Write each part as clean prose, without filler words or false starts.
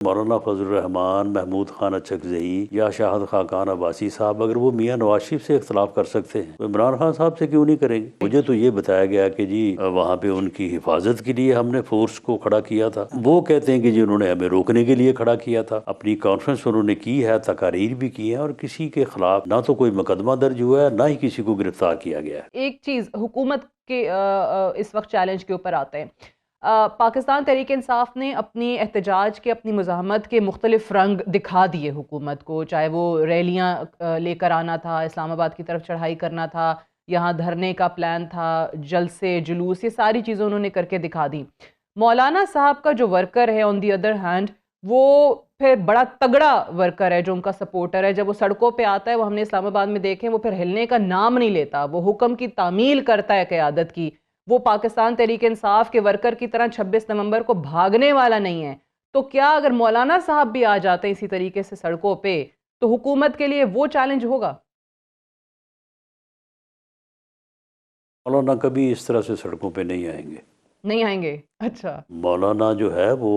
मौलाना फजल रहमान, महमूद खान अचकज़ई या शाहद खाकान अब्बासी साहब अगर वो मियाँ नवाज शरीफ से इख्तलाफ कर सकते हैं तो इमरान खान साहब से क्यों नहीं करेंगे। मुझे तो ये बताया गया कि जी वहाँ पे उनकी हिफाजत के लिए हमने फोर्स को खड़ा किया था। वो कहते हैं कि जी उन्होंने हमें रोकने के लिए खड़ा किया था। अपनी कॉन्फ्रेंस उन्होंने की है, तकारीर भी की है और किसी के खिलाफ ना तो कोई मुकदमा दर्ज हुआ है, ना ही किसी को गिरफ्तार किया गया है। एक चीज़ हुकूमत के इस वक्त चैलेंज के ऊपर आते हैं। पाकिस्तान तहरीक इंसाफ ने अपनी एहतजाज के, अपनी मुज़ाहमत के मुख्तलिफ रंग दिखा दिए हुकूमत को, चाहे वो रैलियाँ लेकर आना था, इस्लामाबाद की तरफ चढ़ाई करना था, यहाँ धरने का प्लान था, जलसे जुलूस, ये सारी चीज़ें उन्होंने करके दिखा दी। मौलाना साहब का जो वर्कर है ऑन दी अदर हैंड, वो फिर बड़ा तगड़ा वर्कर है जो उनका सपोर्टर है। जब वो सड़कों पे आता है, वो हमने इस्लामाबाद में देखे, वो फिर हिलने का नाम नहीं लेता, वो हुक्म की तामील करता है क़यादत की। वो पाकिस्तान तहरीक इंसाफ के वर्कर की तरह 26 नवंबर को भागने वाला नहीं है। तो क्या अगर मौलाना साहब भी आ जाते हैं इसी तरीके से सड़कों पे, तो हुकूमत के लिए वो चैलेंज होगा? मौलाना कभी इस तरह से सड़कों पे नहीं आएंगे। नहीं आएंगे? अच्छा। मौलाना जो है वो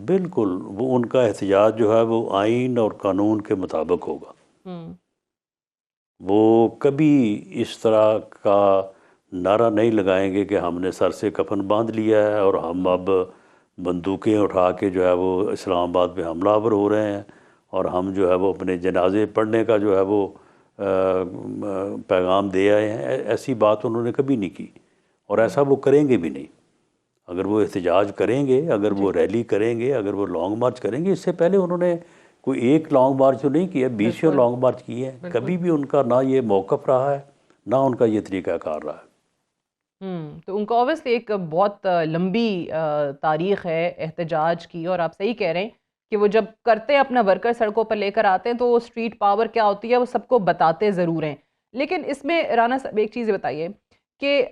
बिल्कुल वो उनका एहतजाज जो है वो आइन और कानून के मुताबिक होगा। हम्म। वो कभी इस तरह का नारा नहीं लगाएंगे कि हमने सर से कफन बांध लिया है और हम हम्म। अब बंदूकें उठा के जो है वो इस्लामाबाद पे हमलावर हो रहे हैं और हम जो है वो अपने जनाजे पढ़ने का जो है वो पैगाम दे आए हैं। ऐसी बात उन्होंने कभी नहीं की और ऐसा वो करेंगे भी नहीं। अगर वो एहतजाज करेंगे, अगर वो जी। रैली करेंगे, अगर वो लॉन्ग मार्च करेंगे, इससे पहले उन्होंने कोई एक लॉन्ग मार्च तो नहीं किया, 20 बिल्कुल। लॉन्ग मार्च किए हैं। बिल्कुल। कभी भी उनका ना ये मौक़िफ़ रहा है, ना उनका ये तरीक़ाकार रहा है। तो उनका ऑब्वियसली एक बहुत लंबी तारीख है एहतजाज की, और आप सही कह रहे हैं कि वो जब करते हैं अपना वर्कर सड़कों पर लेकर आते हैं तो वो स्ट्रीट पावर क्या होती है वो सबको बताते ज़रूर हैं। लेकिन इसमें राना साहब एक चीज़ बताइए कि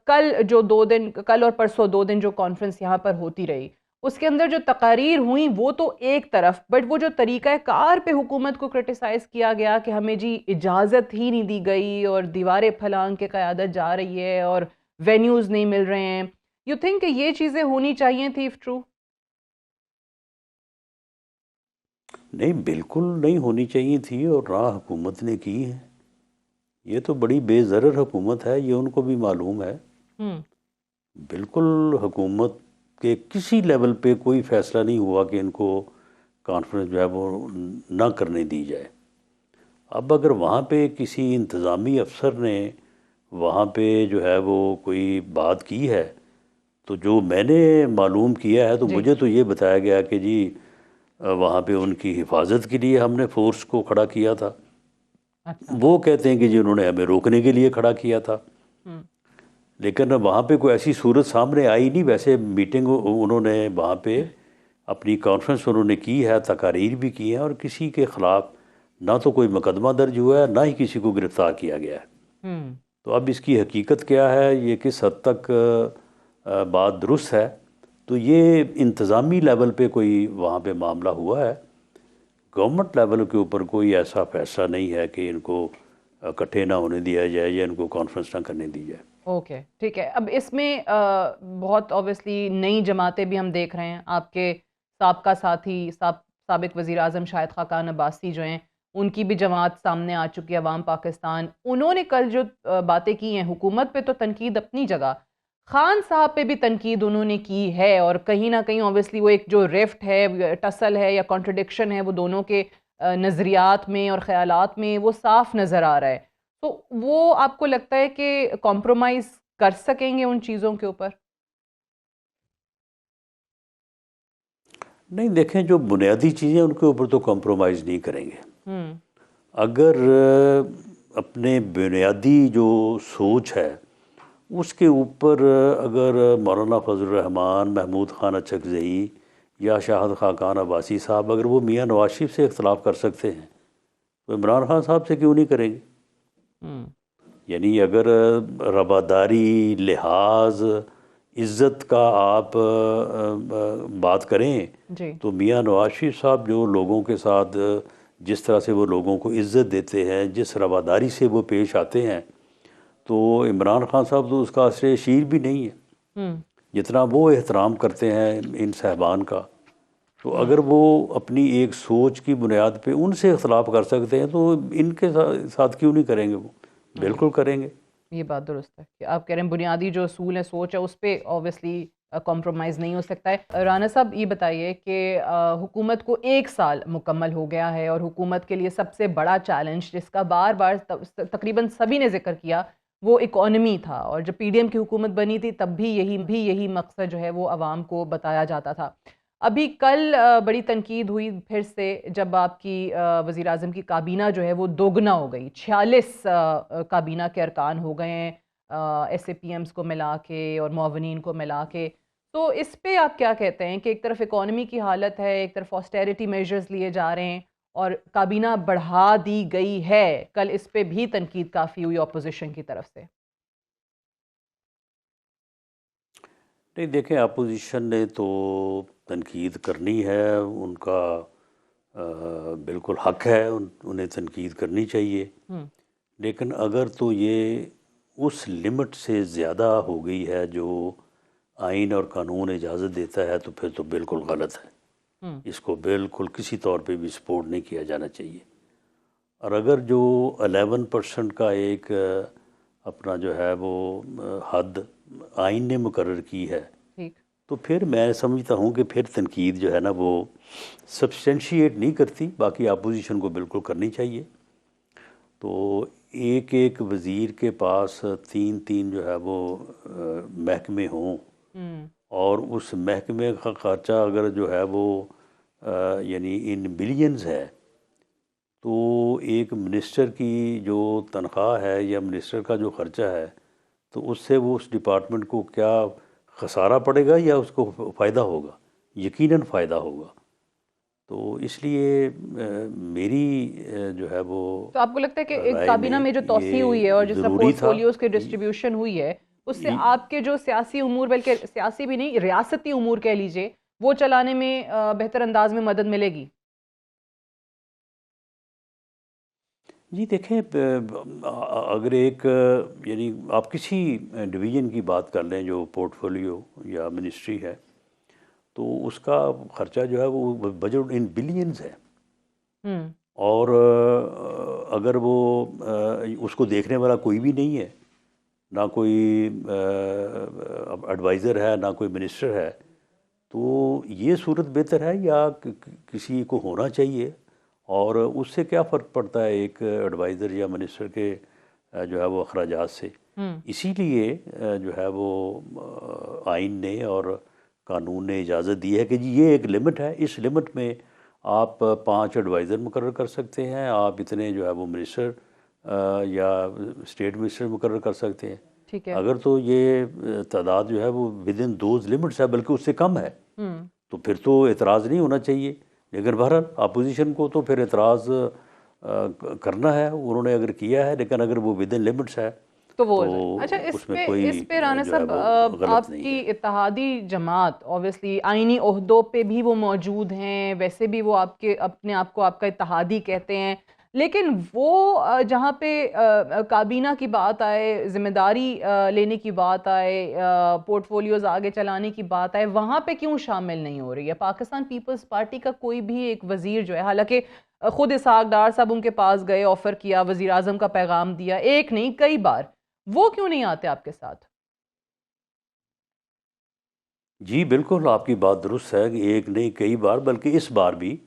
कल और परसों 2 दिन जो कॉन्फ्रेंस यहाँ पर होती रही, उसके अंदर जो तकारीर हुई वो तो एक तरफ, बट वो जो तरीक़ा कार पे हुकूमत को क्रिटिसाइज़ किया गया कि हमें जी इजाज़त ही नहीं दी गई और दीवारें फलांग के क़यादत जा रही है और वेन्यूज नहीं मिल रहे हैं। यू थिंक कि ये चीजें होनी चाहिए थी इफ ट्रू? नहीं, बिल्कुल नहीं होनी चाहिए थी और ना हुकूमत ने की है। ये तो बड़ी बेज़रर हुकूमत है, ये उनको भी मालूम है। हम्म। बिल्कुल हुकूमत के किसी लेवल पे कोई फ़ैसला नहीं हुआ कि इनको कॉन्फ्रेंस जो है वो ना करने दी जाए। अब अगर वहाँ पे किसी इंतज़ामी अफसर ने वहाँ पे जो है वो कोई बात की है, तो जो मैंने मालूम किया है तो जी। मुझे तो ये बताया गया कि जी वहाँ पे उनकी हिफाजत के लिए हमने फोर्स को खड़ा किया था। अच्छा। वो कहते हैं कि जी उन्होंने हमें रोकने के लिए खड़ा किया था। हम्म। लेकिन वहाँ पे कोई ऐसी सूरत सामने आई नहीं। वैसे मीटिंग उन्होंने वहाँ पे अपनी कॉन्फ्रेंस उन्होंने की है, तकारीर भी की है और किसी के ख़िलाफ़ ना तो कोई मुकदमा दर्ज हुआ है, ना ही किसी को गिरफ़्तार किया गया है। हम्म। तो अब इसकी हकीकत क्या है, ये किस हद तक बात दुरुस्त है, तो ये इंतज़ामी लेवल पे कोई वहाँ पे मामला हुआ है। गवर्नमेंट लेवल के ऊपर कोई ऐसा फ़ैसला नहीं है कि इनको इकट्ठे ना होने दिया जाए या इनको कॉन्फ्रेंस ना करने दी जाए। ओके, ठीक है। अब इसमें बहुत ऑब्वियसली नई जमातें भी हम देख रहे हैं। आपके साबका साथी साबिक वज़ीर आज़म शाहिद खाकान अब्बासी जो हैं, उनकी भी जमात सामने आ चुकी है, अवाम पाकिस्तान। उन्होंने कल जो बातें की हैं, हुकूमत पे तो तनकीद अपनी जगह, खान साहब पे भी तनकीद उन्होंने की है, और कहीं ना कहीं ऑब्वियसली वो एक जो रिफ्ट है, टसल है या कॉन्ट्रडिक्शन है, वो दोनों के नज़रियात में और ख़यालात में वो साफ नज़र आ रहा है। तो वो आपको लगता है कि कॉम्प्रोमाइज़ कर सकेंगे उन चीज़ों के ऊपर? नहीं, देखें, जो बुनियादी चीज़ें उनके ऊपर तो कॉम्प्रोमाइज़ नहीं करेंगे। हुँ। अगर अपने बुनियादी जो सोच है उसके ऊपर अगर मौलाना फजल रहमान, महमूद खान अचकज़ई या शाहद खाकान अब्बासी साहब अगर वो मियाँ नवाज शरीफ से इख्तलाफ कर सकते हैं तो इमरान खान साहब से क्यों नहीं करेंगे। हुँ। यानी अगर रवादारी, लिहाज, इज़्ज़त का आप बात करें जी। तो मियाँ नवाज शरीफ साहब जो लोगों के साथ जिस तरह से वो लोगों को इज़्ज़त देते हैं, जिस रवादारी से वो पेश आते हैं, तो इमरान खान साहब तो उसका असर शीर भी नहीं है हुँ। जितना वो एहतराम करते हैं इन साहबान का। तो अगर वो अपनी एक सोच की बुनियाद पे उनसे इख्तलाफ कर सकते हैं तो इनके साथ क्यों नहीं करेंगे? वो बिल्कुल करेंगे। ये बात दुरुस्त है कि आप कह रहे हैं बुनियादी जो असूल है, सोच है, उस पे ऑब्वियसली कॉम्प्रोमाइज़ नहीं हो सकता है। राना साहब ये बताइए कि हुकूमत को 1 साल मुकम्मल हो गया है और हुकूमत के लिए सबसे बड़ा चैलेंज जिसका बार-बार तकरीबन सभी ने ज़िक्र किया, वो इकॉनमी था और जब पीडीएम की हुकूमत बनी थी तब भी यही मकसद जो है वो अवाम को बताया जाता था। अभी कल बड़ी तनकीद हुई फिर से जब आपकी वज़ीर आज़म की काबीना जो है वो दोगुना हो गई, 46 काबीना के अरकान हो गए हैं एसएपीएम्स को मिला के और मुअव्विनीन को मिला के। तो इस पे आप क्या कहते हैं कि एक तरफ इकॉनमी की हालत है, एक तरफ ऑस्टेरिटी मेजर्स लिए जा रहे हैं और काबीना बढ़ा दी गई है। कल इस पे भी तनकीद काफ़ी हुई अपोजिशन की तरफ से। नहीं, देखें, अपोजिशन ने तो तनकीद करनी है, उनका बिल्कुल हक है, उन्हें तनकीद करनी चाहिए। हुँ, लेकिन अगर तो ये उस लिमिट से ज़्यादा हो गई है जो आइन और कानून इजाज़त देता है तो फिर तो बिल्कुल गलत है। हुँ, इसको बिल्कुल किसी तौर पे भी सपोर्ट नहीं किया जाना चाहिए। और अगर जो 11% का एक अपना जो है वो हद आइन ने मुकर्रर की है, ठीक। तो फिर मैं समझता हूँ कि फिर तनकीद जो है ना वो सब्सटेंशिएट नहीं करती। बाकी अपोजिशन को बिल्कुल करनी चाहिए। तो एक एक वज़ीर के पास तीन तीन जो है वो महकमे हों हुँ, और उस महकमे का ख़र्चा अगर जो है वो यानी इन बिलियंस है, तो एक मिनिस्टर की जो तनख्वाह है या मिनिस्टर का जो ख़र्चा है, तो उससे वो उस डिपार्टमेंट को क्या खसारा पड़ेगा या उसको फ़ायदा होगा? यकीनन फ़ायदा होगा। तो इसलिए मेरी जो है वो तो आपको लगता है कि एक राय काबीना में में जो तौसीअ हुई है और ये जिस तरह ज़रूरी था। पोर्टफोलियोज़ की डिस्ट्रीब्यूशन हुई है, उससे ये आपके जो सियासी उमूर बल्कि सियासी भी नहीं, रियासती उमूर कह लीजिए, वो चलाने में बेहतर अंदाज में मदद मिलेगी? जी, देखें, अगर एक यानी आप किसी डिवीज़न की बात कर लें जो पोर्टफोलियो या मिनिस्ट्री है, तो उसका ख़र्चा जो है वो बजट इन बिलियंस है। हुँ, और अगर वो उसको देखने वाला कोई भी नहीं है, ना कोई एडवाइज़र है, ना कोई मिनिस्टर है, तो ये सूरत बेहतर है या किसी को होना चाहिए। और उससे क्या फ़र्क पड़ता है एक एडवाइज़र या मिनिस्टर के जो है वो अखराजात से। हुँ, इसीलिए जो है वो आइन ने और कानून ने इजाज़त दी है कि जी ये एक लिमिट है, इस लिमिट में आप 5 एडवाइज़र मुकर्रर कर सकते हैं, आप इतने जो है वो मिनिस्टर या स्टेट मिनिस्टर मुकर्रर कर सकते हैं। ठीक है। अगर तो ये तादाद जो है वो विद इन दोज़ लिमिट्स है, बल्कि उससे कम है, हुँ, तो फिर तो एतराज़ नहीं होना चाहिए। लेकिन बहरहाल अपोजिशन को तो फिर एतराज़ करना है, उन्होंने अगर किया है, लेकिन अगर वो विद इन लिमिट्स है तो वो तो हो जाए। अच्छा, उसमें कोई इस पे राना जो है साहब वो गलत नहीं आपकी है। इत्तेहादी जमात ऑब्वियसली आईनी ओहदों पे भी वो मौजूद हैं, वैसे भी वो आपके अपने आप को आपका इत्तेहादी कहते हैं। लेकिन वो जहाँ पे काबीना की बात आए, ज़िम्मेदारी लेने की बात आए, पोर्टफोलियोज़ आगे चलाने की बात आए, वहाँ पे क्यों शामिल नहीं हो रही है? पाकिस्तान पीपल्स पार्टी का कोई भी एक वज़ीर जो है, हालाँकि खुद इसहाक डार साहब उनके पास गए, ऑफ़र किया, वज़ीर आज़म का पैगाम दिया, एक नहीं कई बार। वो क्यों नहीं आते आपके साथ? जी, बिल्कुल आपकी बात दुरुस्त है कि एक नहीं कई बार, बल्कि इस बार भी।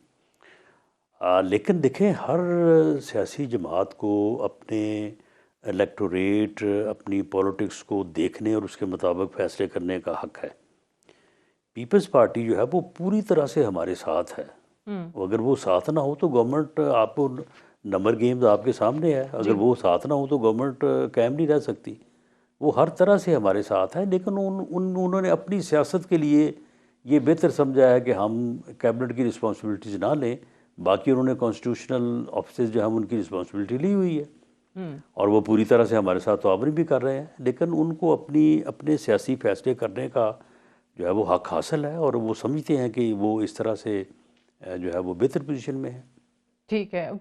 लेकिन देखें, हर सियासी जमात को अपने इलेक्टोरेट, अपनी पॉलिटिक्स को देखने और उसके मुताबिक फ़ैसले करने का हक है। पीपल्स पार्टी जो है वो पूरी तरह से हमारे साथ है। हुँ, अगर वो साथ ना हो तो गवर्नमेंट आपको नंबर गेम्स आपके सामने है, अगर जी, वो साथ ना हो तो गवर्नमेंट कायम नहीं रह सकती। वो हर तरह से हमारे साथ है, लेकिन उन्होंने अपनी सियासत के लिए ये बेहतर समझा है कि हम कैबिनेट की रिस्पॉन्सिबिलिटीज़ ना लें। बाकी उन्होंने कॉन्स्टिट्यूशनल ऑफिसेज जो हम उनकी रिस्पॉन्सिबिलिटी ली हुई है हुँ, और वो पूरी तरह से हमारे साथ ताआवुन भी कर रहे हैं, लेकिन उनको अपने सियासी फैसले करने का जो है वो हक हासिल है और वो समझते हैं कि वो इस तरह से जो है वो बेहतर पोजीशन में है। ठीक है।